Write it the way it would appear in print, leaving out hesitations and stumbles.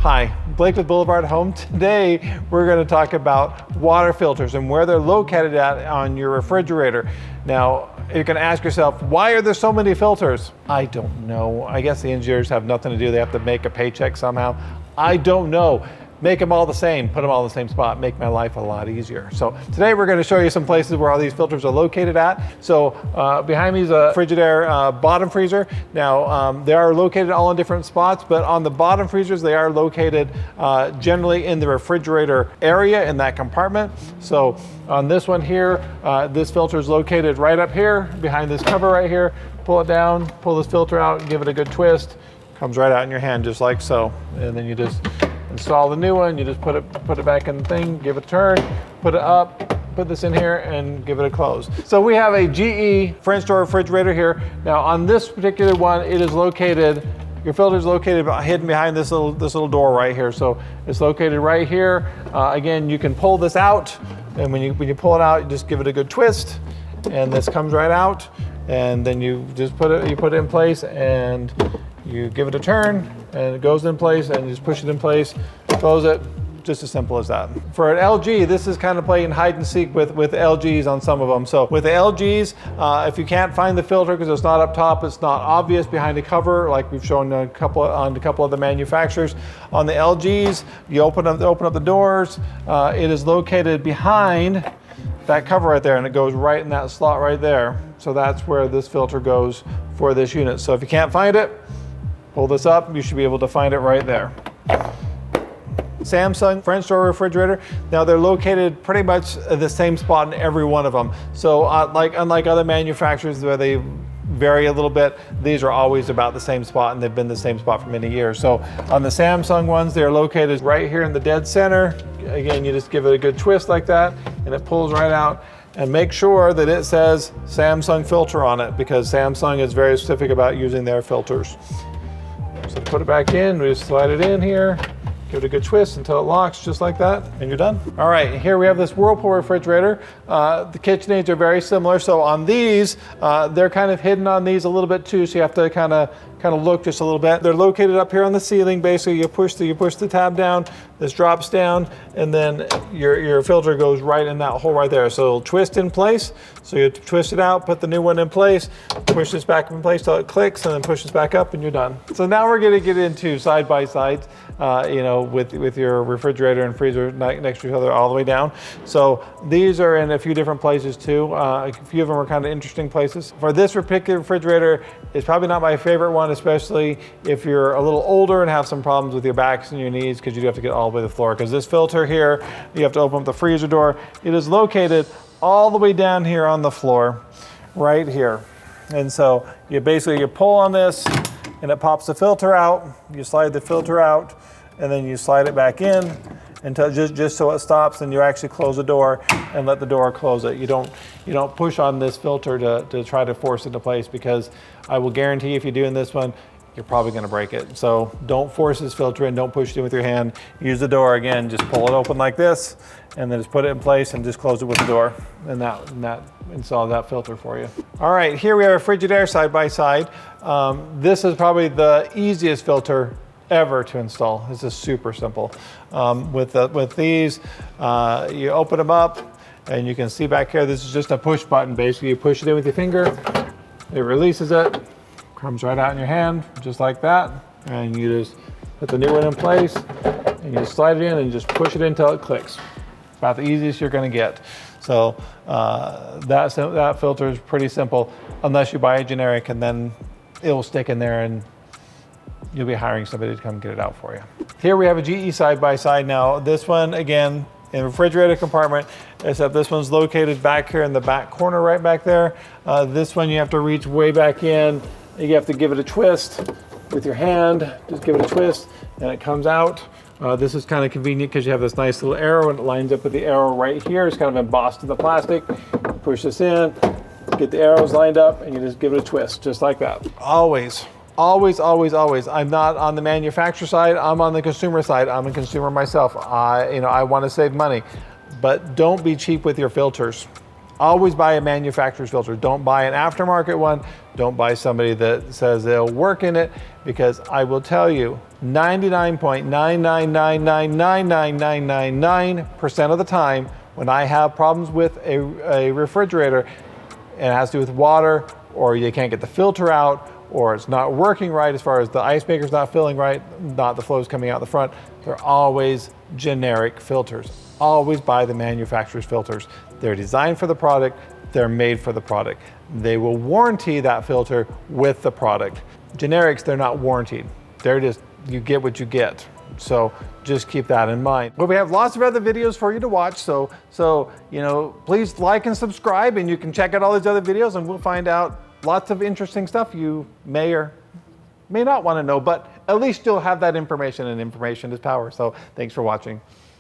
Hi, Blake with Boulevard Home. Today, we're going to talk about water filters and where they're located at on your refrigerator. Now, you're going to ask yourself, why are there so many filters? I don't know. I guess the engineers have nothing to do. They have to make a paycheck somehow. I don't know. Make them all the same, put them all in the same spot, make my life a lot easier. So today we're going to show you some places where all these filters are located at. So behind me is a Frigidaire bottom freezer. Now they are located all in different spots, but on the bottom freezers they are located generally in the refrigerator area in that compartment. So on this one here, this filter is located right up here behind this cover right here. Pull it down, pull this filter out, give it a good twist. Comes right out in your hand just like so. And then you just install the new one, you just put it back in the thing, give it a turn, put it up, put this in here and give it a close. So we have a GE French door refrigerator here. Now on this particular one, it is located, your filter is located hidden behind this little door right here. So it's located right here. Again, you can pull this out, and when you pull it out, you just give it a good twist, and this comes right out, and then you just put it in place, and you give it a turn and it goes in place, and you just push it in place, close it, just as simple as that. For an LG, this is kind of playing hide and seek with LGs on some of them. So with the LGs, if you can't find the filter because it's not up top, it's not obvious behind the cover, like we've shown on a couple of the manufacturers. On the LGs, you open up the doors, it is located behind that cover right there, and it goes right in that slot right there. So that's where this filter goes for this unit. So if you can't find it, pull this up, you should be able to find it right there. Samsung French door refrigerator. Now they're located pretty much at the same spot in every one of them. So unlike other manufacturers where they vary a little bit, these are always about the same spot, and they've been the same spot for many years. So on the Samsung ones, they're located right here in the dead center. Again, you just give it a good twist like that, and it pulls right out. And make sure that it says Samsung filter on it, because Samsung is very specific about using their filters. So put it back in, we just slide it in here, give it a good twist until it locks just like that, and you're done. All right, here we have this Whirlpool refrigerator. The KitchenAids are very similar. So on these, they're kind of hidden on these a little bit too, so you have to kind of look just a little bit. They're located up here on the ceiling. Basically, you push the tab down, this drops down, and then your filter goes right in that hole right there. So it'll twist in place. So you twist it out, put the new one in place, push this back in place till it clicks, and then push this back up, and you're done. So now we're going to get into side-by-sides, with your refrigerator and freezer next to each other all the way down. So these are in a few different places too. A few of them are kind of interesting places. For this particular refrigerator, it's probably not my favorite one, especially if you're a little older and have some problems with your backs and your knees, because you do have to get all the way to the floor. Because this filter here, you have to open up the freezer door. It is located all the way down here on the floor, right here. And so you pull on this, and it pops the filter out. You slide the filter out, and then you slide it back in until just so it stops, and you actually close the door and let the door close it. You don't push on this filter to try to force it into place, because I will guarantee if you're doing this one, you're probably going to break it. So don't force this filter in, don't push it in with your hand. Use the door again, just pull it open like this, and then just put it in place and just close it with the door, and that installs that filter for you. All right, here we have a Frigidaire Side-by-side. This is probably the easiest filter ever to install. This is super simple. With these, you open them up, and you can see back here, this is just a push button. Basically, you push it in with your finger, it releases it, comes right out in your hand, just like that. And you just put the new one in place, and you slide it in and just push it in until it clicks. About the easiest you're gonna get. So that filter is pretty simple, unless you buy a generic, and then it will stick in there and you'll be hiring somebody to come get it out for you. Here we have a GE side-by-side. Now this one, again, in the refrigerator compartment, except this one's located back here in the back corner right back there. This one you have to reach way back in. You have to give it a twist with your hand. Just give it a twist and it comes out. This is kind of convenient because you have this nice little arrow, and it lines up with the arrow right here. It's kind of embossed in the plastic. Push this in, get the arrows lined up, and you just give it a twist, just like that. Always. Always, always, always. I'm not on the manufacturer side, I'm on the consumer side. I'm a consumer myself. I want to save money, but don't be cheap with your filters. Always buy a manufacturer's filter. Don't buy an aftermarket one. Don't buy somebody that says they'll work in it, because I will tell you, 99.9999999% of the time when I have problems with a refrigerator, and it has to do with water, or you can't get the filter out, or it's not working right as far as the ice maker's not filling right, not the flow's coming out the front, they're always generic filters. Always buy the manufacturer's filters. They're designed for the product, they're made for the product. They will warranty that filter with the product. Generics, they're not warranted. They're just, you get what you get. So just keep that in mind. But we have lots of other videos for you to watch. So please like and subscribe, and you can check out all these other videos, and we'll find out lots of interesting stuff you may or may not want to know, but at least you'll have that information, and information is power. So thanks for watching.